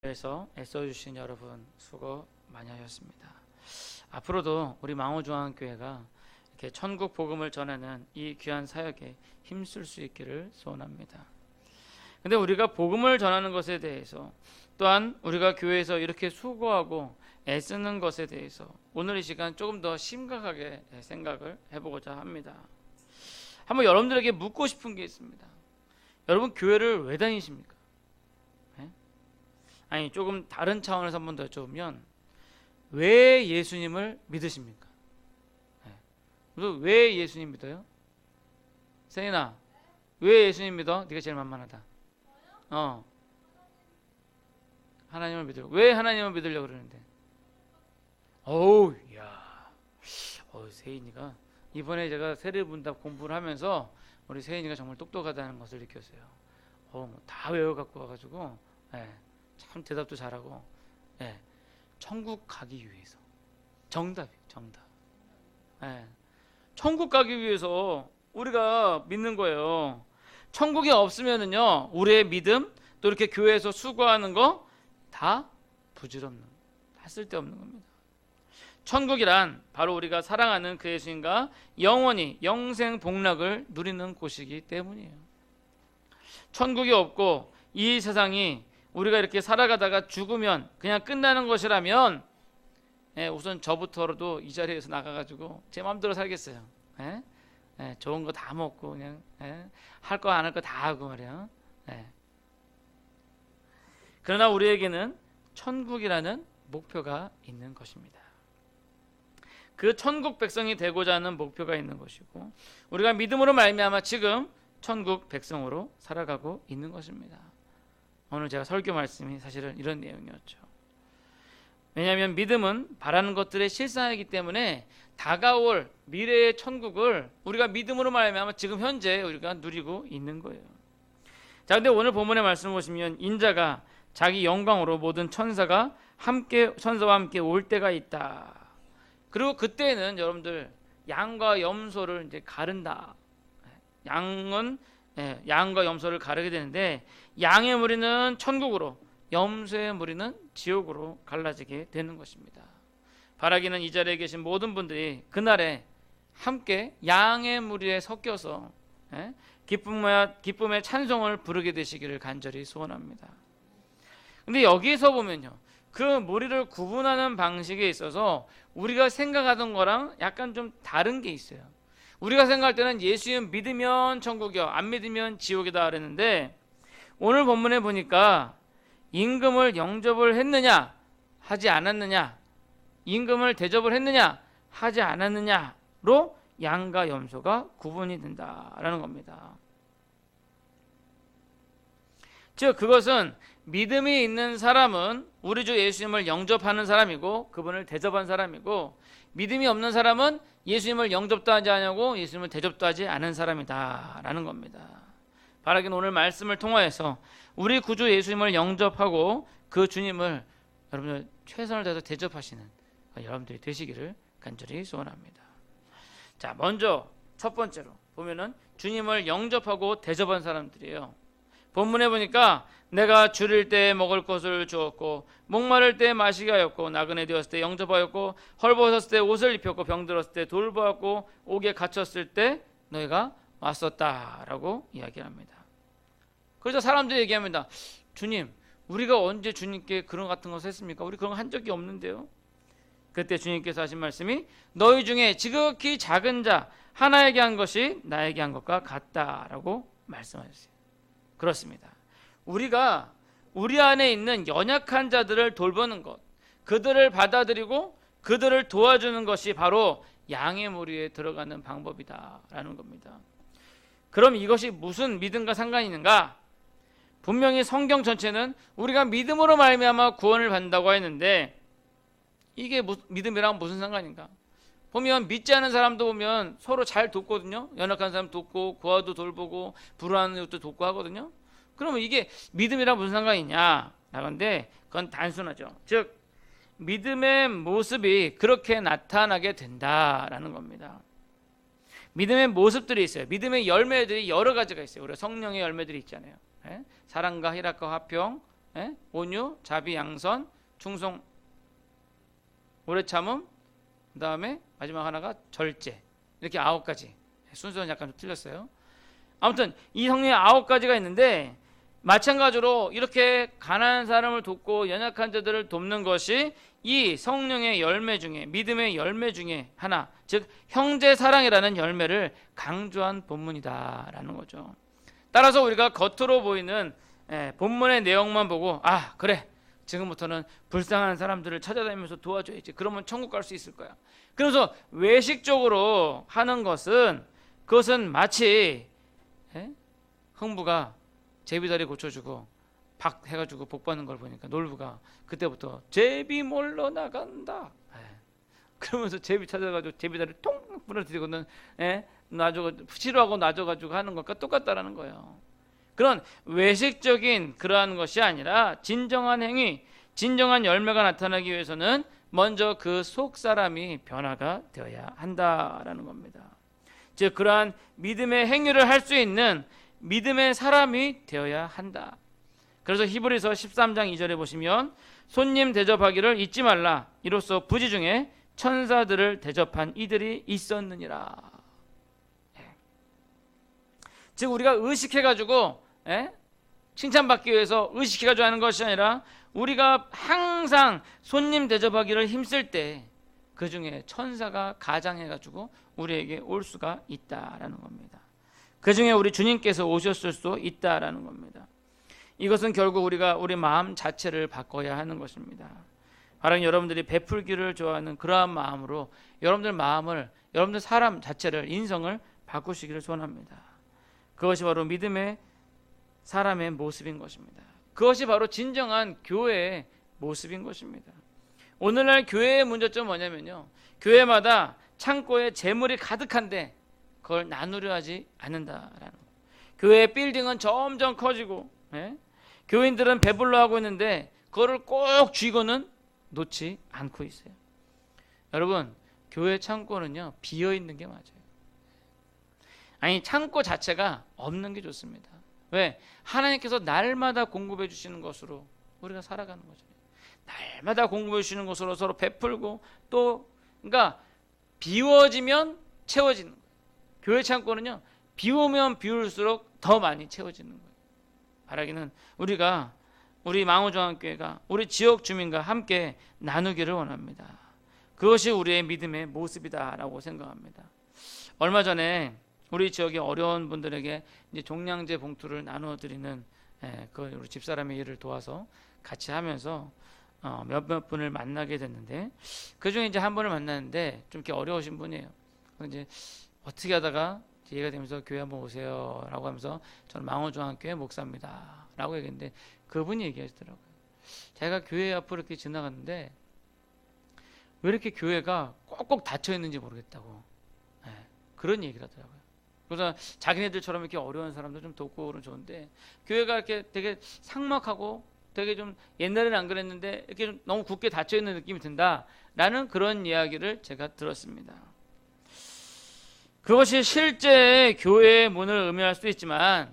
그래서 애써주신 여러분 수고 많이 하셨습니다. 앞으로도 우리 망호중앙교회가 이렇게 천국 복음을 전하는 이 귀한 사역에 힘쓸 수 있기를 소원합니다. 근데 우리가 복음을 전하는 것에 대해서, 또한 우리가 교회에서 이렇게 수고하고 애쓰는 것에 대해서 오늘 이 시간 조금 더 심각하게 생각을 해보고자 합니다. 한번 여러분들에게 묻고 싶은 게 있습니다. 여러분, 교회를 왜 다니십니까? 아니, 조금 다른 차원에서 한번 더 여쭤보면, 왜 예수님을 믿으십니까? 왜 예수님 믿어요? 세인아, 왜 예수님 믿어? 네가 제일 만만하다. 하나님을 믿으려고. 왜 하나님을 믿으려고 그러는데? 세인이가 이번에 제가 세례문답 공부를 하면서 우리 세인이가 정말 똑똑하다는 것을 느꼈어요. 다 외워갖고 와가지고, 참 대답도 잘하고, 천국 가기 위해서. 정답. 천국 가기 위해서 우리가 믿는 거예요. 천국이 없으면은요, 우리의 믿음, 또 이렇게 교회에서 수고하는 거 다 부질없는, 다 쓸데없는 겁니다. 천국이란 바로 우리가 사랑하는 그 예수님과 영원히 영생 복락을 누리는 곳이기 때문이에요. 천국이 없고 이 세상이 우리가 이렇게 살아가다가 죽으면 그냥 끝나는 것이라면, 우선 저부터라도 이 자리에서 나가가지고 제 마음대로 살겠어요. 좋은 거 다 먹고 그냥 할 거 안 할 거 다 하고 말이야. 그러나 우리에게는 천국이라는 목표가 있는 것입니다. 그 천국 백성이 되고자 하는 목표가 있는 것이고, 우리가 믿음으로 말미암아 지금 천국 백성으로 살아가고 있는 것입니다. 오늘 제가 설교 말씀이 사실은 이런 내용이었죠. 왜냐하면 믿음은 바라는 것들의 실상이기 때문에 다가올 미래의 천국을 우리가 믿음으로 말하면 지금 현재 우리가 누리고 있는 거예요. 자, 근데 오늘 본문의 말씀을 보시면, 인자가 자기 영광으로 모든 천사와 함께 올 때가 있다. 그리고 그때는 여러분들 양과 염소를 이제 가른다. 양과 염소를 가르게 되는데, 양의 무리는 천국으로, 염소의 무리는 지옥으로 갈라지게 되는 것입니다. 바라기는 이 자리에 계신 모든 분들이 그날에 함께 양의 무리에 섞여서 기쁨의 찬송을 부르게 되시기를 간절히 소원합니다. 근데 여기서 보면요, 그 무리를 구분하는 방식에 있어서 우리가 생각하던 거랑 약간 좀 다른 게 있어요. 우리가 생각할 때는 예수님 믿으면 천국이요, 안 믿으면 지옥이다 그랬는데, 오늘 본문에 보니까 임금을 영접을 했느냐 하지 않았느냐, 임금을 대접을 했느냐 하지 않았느냐로 양과 염소가 구분이 된다라는 겁니다. 즉, 그것은 믿음이 있는 사람은 우리 주 예수님을 영접하는 사람이고 그분을 대접한 사람이고, 믿음이 없는 사람은 예수님을 영접도 하지 않냐고 예수님을 대접도 하지 않은 사람이다라는 겁니다. 바라기는 오늘 말씀을 통하여서 우리 구주 예수님을 영접하고 그 주님을 여러분들 최선을 다해서 대접하시는 여러분들이 되시기를 간절히 소원합니다. 자, 먼저 첫 번째로 보면은 주님을 영접하고 대접한 사람들이에요. 본문에 보니까 내가 줄일 때 먹을 것을 주었고, 목마를 때 마시게 하였고, 나그네 되었을 때 영접하였고, 헐벗었을 때 옷을 입혔고, 병들었을 때 돌보았고, 옥에 갇혔을 때 너희가 왔었다라고 이야기합니다. 그래서 사람들이 얘기합니다. 주님, 우리가 언제 주님께 그런 같은 것을 했습니까? 우리 그런 거 한 적이 없는데요. 그때 주님께서 하신 말씀이, 너희 중에 지극히 작은 자 하나에게 한 것이 나에게 한 것과 같다라고 말씀하셨어요. 그렇습니다. 우리가 우리 안에 있는 연약한 자들을 돌보는 것, 그들을 받아들이고 그들을 도와주는 것이 바로 양의 무리에 들어가는 방법이다라는 겁니다. 그럼 이것이 무슨 믿음과 상관이 있는가? 분명히 성경 전체는 우리가 믿음으로 말미암아 구원을 받는다고 했는데, 이게 믿음이랑 무슨 상관인가? 보면 믿지 않은 사람도 보면 서로 잘 돕거든요. 연약한 사람 돕고, 고아도 돌보고, 불안한 것도 돕고 하거든요. 그러면 이게 믿음이랑 무슨 상관이 있냐? 나건데 그건 단순하죠. 즉, 믿음의 모습이 그렇게 나타나게 된다라는 겁니다. 믿음의 모습들이 있어요. 믿음의 열매들이 여러 가지가 있어요. 우리가 성령의 열매들이 있잖아요. 사랑과 희락과 화평, 온유, 자비, 양선, 충성, 오래 참음, 그 다음에 마지막 하나가 절제. 이렇게 9가지. 순서는 약간 좀 틀렸어요. 아무튼 이 성령의 9가지가 있는데, 마찬가지로 이렇게 가난한 사람을 돕고 연약한 자들을 돕는 것이 이 성령의 열매 중에, 믿음의 열매 중에 하나, 즉 형제 사랑이라는 열매를 강조한 본문이다라는 거죠. 따라서 우리가 겉으로 보이는 본문의 내용만 보고, 아 그래, 지금부터는 불쌍한 사람들을 찾아다니면서 도와줘야지, 그러면 천국 갈 수 있을 거야. 그래서 외식적으로 하는 것은, 그것은 마치 흥부가 제비다리 고쳐주고 박 해가지고 복 받는 걸 보니까 놀부가 그때부터 제비 몰러 나간다, 그러면서 제비 찾아가지고 제비다리 통 부러뜨리고는 싫어하고 놔줘가지고 하는 것과 똑같다라는 거예요. 그런 외식적인 그러한 것이 아니라 진정한 행위, 진정한 열매가 나타나기 위해서는 먼저 그 속 사람이 변화가 되어야 한다라는 겁니다. 즉 그러한 믿음의 행위를 할 수 있는 믿음의 사람이 되어야 한다. 그래서 히브리서 13장 2절에 보시면 손님 대접하기를 잊지 말라. 이로써 부지 중에 천사들을 대접한 이들이 있었느니라. 즉 우리가 의식해가지고 칭찬받기 위해서 의식해가지고 하는 것이 아니라, 우리가 항상 손님 대접하기를 힘쓸 때 그 중에 천사가 가장해가지고 우리에게 올 수가 있다라는 겁니다. 그 중에 우리 주님께서 오셨을 수 있다라는 겁니다. 이것은 결국 우리가 우리 마음 자체를 바꿔야 하는 것입니다. 바로 여러분들이 베풀기를 좋아하는 그러한 마음으로 여러분들 마음을, 여러분들 사람 자체를, 인성을 바꾸시기를 소원합니다. 그것이 바로 믿음의 사람의 모습인 것입니다. 그것이 바로 진정한 교회의 모습인 것입니다. 오늘날 교회의 문제점은 뭐냐면요, 교회마다 창고에 재물이 가득한데 그걸 나누려 하지 않는다라는 거예요. 교회의 빌딩은 점점 커지고 교인들은 배불러 하고 있는데 그거를 꼭 쥐고는 놓지 않고 있어요. 여러분, 교회 창고는요 비어있는 게 맞아요. 아니, 창고 자체가 없는 게 좋습니다. 왜? 하나님께서 날마다 공급해 주시는 것으로 우리가 살아가는 거죠. 날마다 공급해 주시는 것으로 서로 베풀고, 또 그러니까 비워지면 채워지는 거예요. 교회 창고는요 비우면 비울수록 더 많이 채워지는 거예요. 바라기는 우리가, 우리 망우중앙교회가 우리 지역 주민과 함께 나누기를 원합니다. 그것이 우리의 믿음의 모습이다라고 생각합니다. 얼마 전에 우리 지역의 어려운 분들에게 이제 종량제 봉투를 나눠드리는 그 우리 집사람의 일을 도와서 같이 하면서 몇몇 분을 만나게 됐는데, 그 중에 이제 한 분을 만났는데 좀 이렇게 어려우신 분이에요. 이제 어떻게 하다가 기회가 되면서 교회 한번 오세요라고 하면서, 저는 망원중앙교회 목사입니다라고 얘기했는데 그분이 얘기하시더라고요. 제가 교회 앞으로 이렇게 지나갔는데 왜 이렇게 교회가 꼭꼭 닫혀 있는지 모르겠다고, 그런 얘기를 하더라고요. 그래서 자기네들처럼 이렇게 어려운 사람도 좀 돕고 그러면 좋은데, 교회가 이렇게 되게 삭막하고 되게 좀, 옛날에는 안 그랬는데 이렇게 좀 너무 굳게 닫혀 있는 느낌이 든다라는 그런 이야기를 제가 들었습니다. 그것이 실제 교회의 문을 의미할 수도 있지만,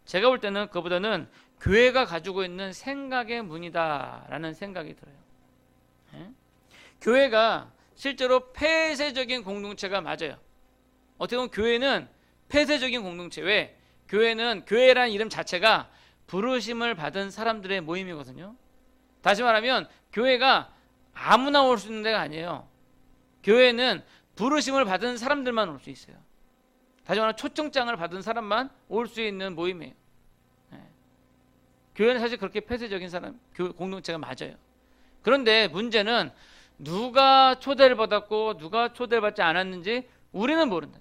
제가 볼 때는 그보다는 교회가 가지고 있는 생각의 문이다라는 생각이 들어요. 교회가 실제로 폐쇄적인 공동체가 맞아요. 어떻게 보면 교회는 폐쇄적인 공동체. 왜? 교회는, 교회라는 이름 자체가 부르심을 받은 사람들의 모임이거든요. 다시 말하면 교회가 아무나 올 수 있는 데가 아니에요. 교회는 부르심을 받은 사람들만 올 수 있어요. 다시 말하면 초청장을 받은 사람만 올 수 있는 모임이에요. 교회는 사실 그렇게 폐쇄적인 공동체가 맞아요. 그런데 문제는 누가 초대를 받았고 누가 초대를 받지 않았는지 우리는 모른다.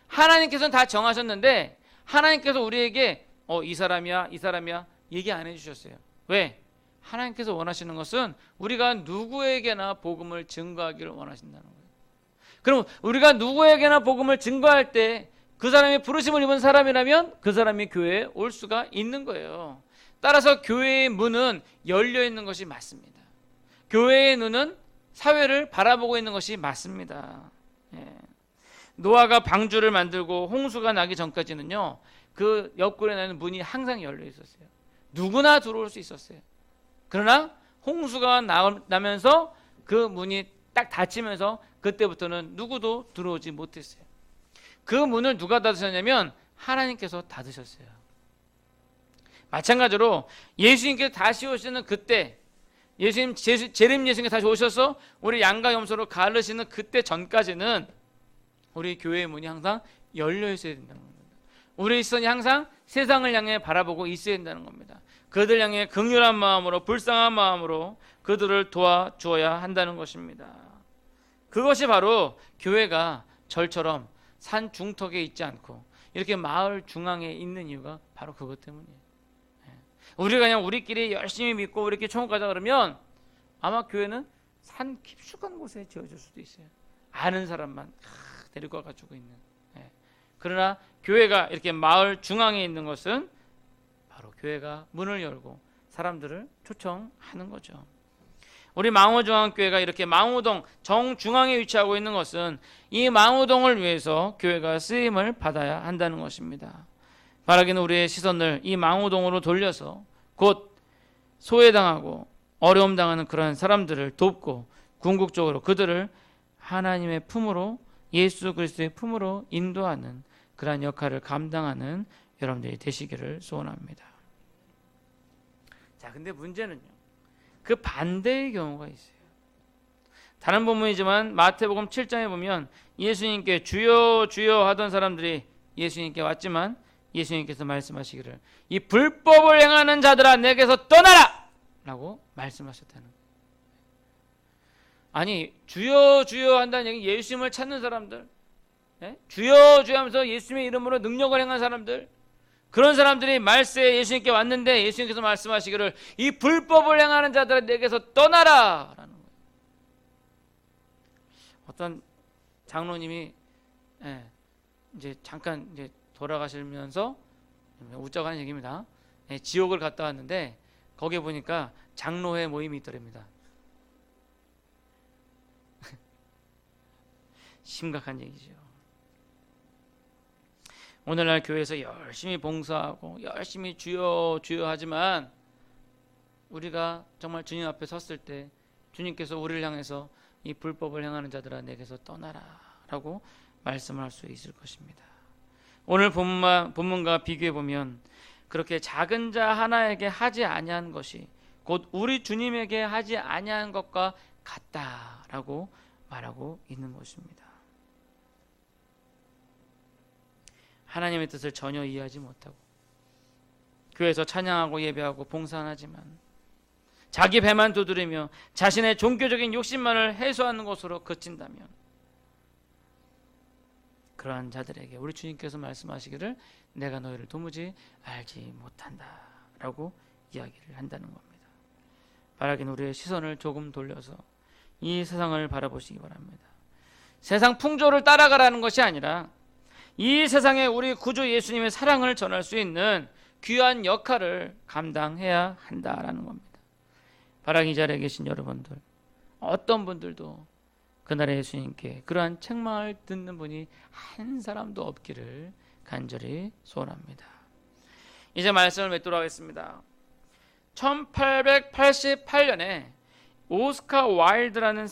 하나님께서는 다 정하셨는데, 하나님께서 우리에게 이 사람이야, 이 사람이야 얘기 안 해주셨어요. 왜? 하나님께서 원하시는 것은 우리가 누구에게나 복음을 증거하기를 원하신다는 거예요. 그럼 우리가 누구에게나 복음을 증거할 때 그 사람이 부르심을 입은 사람이라면 그 사람이 교회에 올 수가 있는 거예요. 따라서 교회의 문은 열려 있는 것이 맞습니다. 교회의 눈은 사회를 바라보고 있는 것이 맞습니다. 노아가 방주를 만들고 홍수가 나기 전까지는요, 그 옆구리에 나는 문이 항상 열려 있었어요. 누구나 들어올 수 있었어요. 그러나 홍수가 나면서 그 문이 딱 닫히면서 그때부터는 누구도 들어오지 못했어요. 그 문을 누가 닫으셨냐면 하나님께서 닫으셨어요. 마찬가지로 예수님께서 다시 오시는 그때, 예수님 재림 예수님께서 다시 오셔서 우리 양과 염소로 가르시는 그때 전까지는 우리 교회의 문이 항상 열려 있어야 된다는 겁니다. 우리의 시선이 항상 세상을 향해 바라보고 있어야 된다는 겁니다. 그들 향해 긍휼한 마음으로, 불쌍한 마음으로 그들을 도와주어야 한다는 것입니다. 그것이 바로 교회가 절처럼 산 중턱에 있지 않고 이렇게 마을 중앙에 있는 이유가 바로 그것 때문이에요. 우리가 그냥 우리끼리 열심히 믿고 우리끼리 총각하자 그러면 아마 교회는 산 깊숙한 곳에 지어질 수도 있어요. 아는 사람만 데리고 와가지고 있는. 그러나 교회가 이렇게 마을 중앙에 있는 것은 바로 교회가 문을 열고 사람들을 초청하는 거죠. 우리 망우중앙교회가 이렇게 망우동 정중앙에 위치하고 있는 것은 이 망우동을 위해서 교회가 쓰임을 받아야 한다는 것입니다. 바라기는 우리의 시선을 이 망우동으로 돌려서 곧 소외당하고 어려움 당하는 그러한 사람들을 돕고 궁극적으로 그들을 하나님의 품으로, 예수 그리스도의 품으로 인도하는 그러한 역할을 감당하는 여러분들이 되시기를 소원합니다. 자, 근데 문제는요, 그 반대의 경우가 있어요. 다른 본문이지만 마태복음 7장에 보면 예수님께 주여 주여 하던 사람들이 예수님께 왔지만 예수님께서 말씀하시기를 이 불법을 행하는 자들아 내게서 떠나라! 라고 말씀하셨다는 거예요. 아니, 주여 주여 한다는 얘기, 예수님을 찾는 사람들, 주여 주여 하면서 예수님의 이름으로 능력을 행한 사람들, 그런 사람들이 말세에 예수님께 왔는데 예수님께서 말씀하시기를 이 불법을 행하는 자들아 내게서 떠나라! 라는 거예요. 어떤 장로님이 이제 잠깐 이제 돌아가시면서 웃자고 하는 얘기입니다. 지옥을 갔다 왔는데 거기에 보니까 장로회 모임이 있더랍니다. 심각한 얘기죠. 오늘날 교회에서 열심히 봉사하고 열심히 주여 주여 하지만 우리가 정말 주님 앞에 섰을 때 주님께서 우리를 향해서 이 불법을 행하는 자들아 내게서 떠나라 라고 말씀을 할 수 있을 것입니다. 오늘 본문과 비교해 보면 그렇게 작은 자 하나에게 하지 아니한 것이 곧 우리 주님에게 하지 아니한 것과 같다라고 말하고 있는 것입니다. 하나님의 뜻을 전혀 이해하지 못하고 교회에서 찬양하고 예배하고 봉사하지만 자기 배만 두드리며 자신의 종교적인 욕심만을 해소하는 것으로 그친다면 그러한 자들에게 우리 주님께서 말씀하시기를 내가 너희를 도무지 알지 못한다 라고 이야기를 한다는 겁니다. 바라기는 우리의 시선을 조금 돌려서 이 세상을 바라보시기 바랍니다. 세상 풍조를 따라가라는 것이 아니라 이 세상에 우리 구주 예수님의 사랑을 전할 수 있는 귀한 역할을 감당해야 한다라는 겁니다. 바라기 자리에 계신 여러분들, 어떤 분들도 그날의 예수님께 그러한 책망을 듣는 분이 한 사람도 없기를 간절히 소원합니다. 이제 말씀을 맺도록 하겠습니다. 1888년에 오스카 와일드라는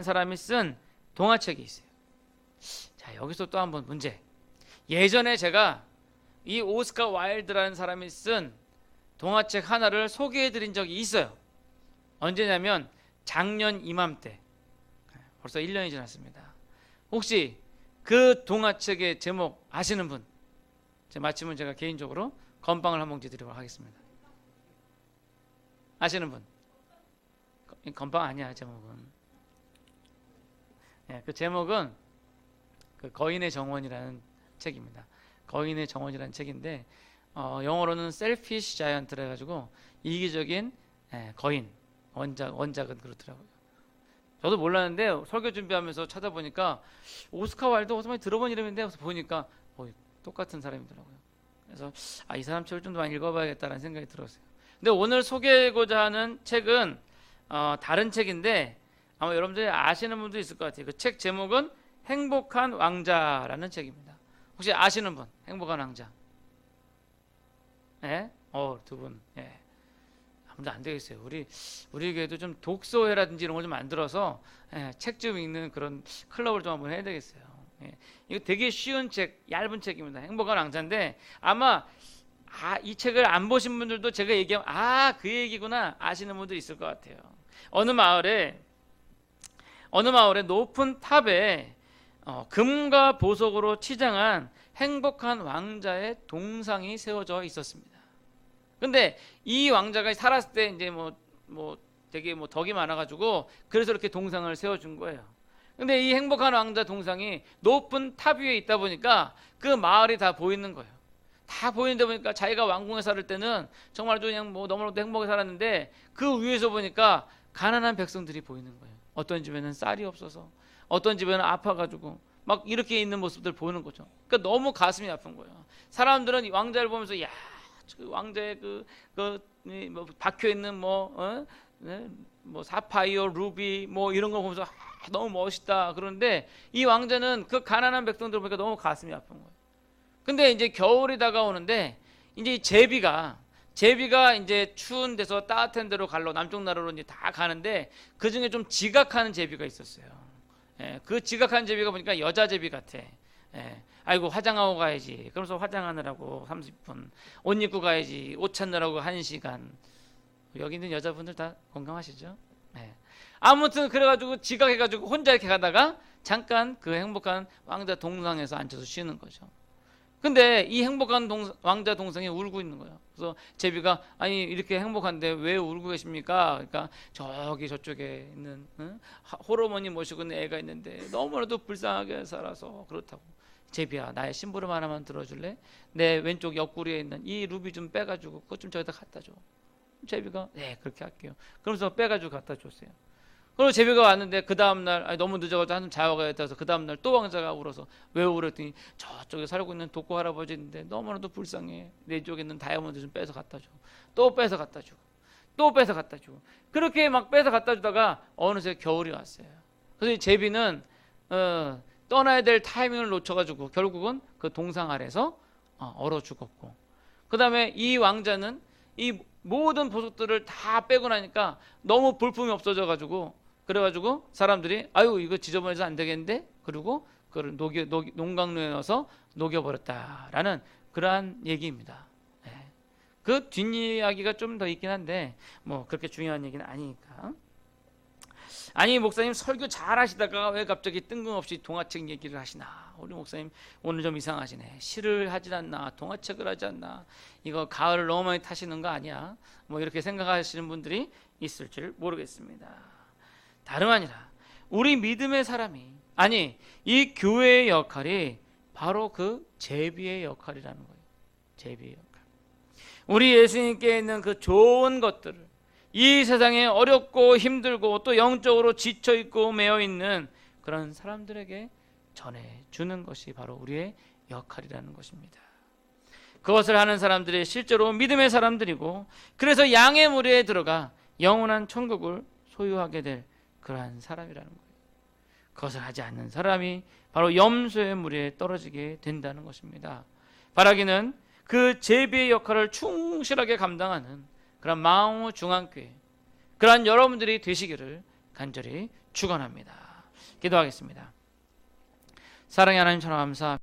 사람이 쓴 동화책이 있어요. 자, 여기서 또 한번 문제. 예전에 제가 이 오스카 와일드라는 사람이 쓴 동화책 하나를 소개해드린 적이 있어요. 언제냐면 작년 이맘때, 벌써 1년이 지났습니다. 혹시 그 동화책의 제목 아시는 분? 마치면 제가 개인적으로 건빵을 한 봉지 드리도록 하겠습니다. 아시는 분? 건빵 아니야, 제목은. 그 제목은 그 거인의 정원이라는 책입니다. 거인의 정원이라는 책인데 영어로는 Selfish Giant라 해가지고 이기적인 거인, 원작은 그렇더라고요. 저도 몰랐는데 설교 준비하면서 찾아보니까 오스카 와일드 어디서 많이 들어본 이름인데 보니까 똑같은 사람이더라고요. 그래서 이 사람 책을 좀 더 많이 읽어봐야겠다는 생각이 들었어요. 근데 오늘 소개하고자 하는 책은 다른 책인데 아마 여러분들이 아시는 분도 있을 것 같아요. 그 책 제목은 행복한 왕자라는 책입니다. 혹시 아시는 분? 행복한 왕자. 두 분. 아무도 안 되겠어요. 우리 교회도 좀 독서회라든지 이런 걸 좀 만들어서 책 좀 읽는 그런 클럽을 좀 한번 해야 되겠어요. 이거 되게 쉬운 책, 얇은 책입니다. 행복한 왕자인데 아마 이 책을 안 보신 분들도 제가 얘기하면 그 얘기구나 아시는 분도 있을 것 같아요. 어느 마을에 높은 탑에 금과 보석으로 치장한 행복한 왕자의 동상이 세워져 있었습니다. 근데 이 왕자가 살았을 때 이제 되게 덕이 많아가지고 그래서 이렇게 동상을 세워준 거예요. 근데 이 행복한 왕자 동상이 높은 탑 위에 있다 보니까 그 마을이 다 보이는 거예요. 다 보이는데 보니까 자기가 왕궁에 살 때는 정말 그냥 너무나도 행복하게 살았는데 그 위에서 보니까 가난한 백성들이 보이는 거예요. 어떤 집에는 쌀이 없어서, 어떤 집에는 아파가지고 막 이렇게 있는 모습들 보이는 거죠. 그러니까 너무 가슴이 아픈 거예요. 사람들은 이 왕자를 보면서 야, 그 왕자의 박혀 있는 사파이어, 루비 이런 거 보면서 너무 멋있다 그러는데 이 왕자는 그 가난한 백성들 보니까 너무 가슴이 아픈 거예요. 근데 이제 겨울이 다가오는데 이제 제비가 이제 추운 데서 따뜻한 데로 남쪽 나라로 이제 다 가는데 그 중에 좀 지각하는 제비가 있었어요. 그 지각하는 제비가 보니까 여자 제비 같아. 아이고 화장하고 가야지. 그러면서 화장하느라고 30분, 옷 입고 가야지. 옷 찾느라고 1시간. 여기 있는 여자분들 다 건강하시죠? 아무튼 그래가지고 지각해가지고 혼자 이렇게 가다가 잠깐 그 행복한 왕자 동상에서 앉아서 쉬는 거죠. 근데 이 행복한 왕자 동상이 울고 있는 거예요. 그래서 제비가 아니 이렇게 행복한데 왜 울고 계십니까? 그러니까 저쪽에 있는 홀어머니 모시고 있는 애가 있는데 너무나도 불쌍하게 살아서 그렇다고. 제비야 나의 심부름 하나만 들어줄래? 내 왼쪽 옆구리에 있는 이 루비 좀 빼가지고 그것 좀 저기다 갖다 줘. 제비가 네 그렇게 할게요. 그러면서 빼가지고 갖다 줬어요. 그리고 제비가 왔는데 그 다음날 너무 늦어가지고 한숨 자고 가야 돼서 그 다음날 또 왕자가 울어서 왜 울었더니 저쪽에 살고 있는 독고 할아버지 있는데 너무나도 불쌍해. 내 쪽에 있는 다이아몬드 좀 빼서 갖다 줘. 또 빼서 갖다 주고 또 빼서 갖다 주고 그렇게 막 빼서 갖다 주다가 어느새 겨울이 왔어요. 그래서 이 제비는 떠나야 될 타이밍을 놓쳐가지고 결국은 그 동상 아래서 얼어 죽었고 그 다음에 이 왕자는 이 모든 보석들을 다 빼고 나니까 너무 볼품이 없어져가지고 그래가지고 사람들이 아유 이거 지저분해서 안 되겠는데 그리고 그걸 농강로에 넣어서 녹여버렸다라는 그러한 얘기입니다. 그 뒷이야기가 좀 더 있긴 한데 그렇게 중요한 얘기는 아니니까. 아니 목사님 설교 잘 하시다가 왜 갑자기 뜬금없이 동화책 얘기를 하시나? 우리 목사님 오늘 좀 이상하시네. 시를 하질 않나? 동화책을 하지 않나? 이거 가을을 너무 많이 타시는 거 아니야? 이렇게 생각하시는 분들이 있을 줄 모르겠습니다. 다름 아니라 우리 믿음의 사람이 이 교회의 역할이 바로 그 제비의 역할이라는 거예요. 제비의 역할. 우리 예수님께 있는 그 좋은 것들을 이 세상에 어렵고 힘들고 또 영적으로 지쳐있고 매여있는 그런 사람들에게 전해주는 것이 바로 우리의 역할이라는 것입니다. 그것을 하는 사람들이 실제로 믿음의 사람들이고 그래서 양의 무리에 들어가 영원한 천국을 소유하게 될 그러한 사람이라는 거예요. 그것을 하지 않는 사람이 바로 염소의 무리에 떨어지게 된다는 것입니다. 바라기는 그 제비의 역할을 충실하게 감당하는 그런 망우 중앙교회 그러한 여러분들이 되시기를 간절히 축원합니다. 기도하겠습니다. 사랑의 하나님 참 감사합니다.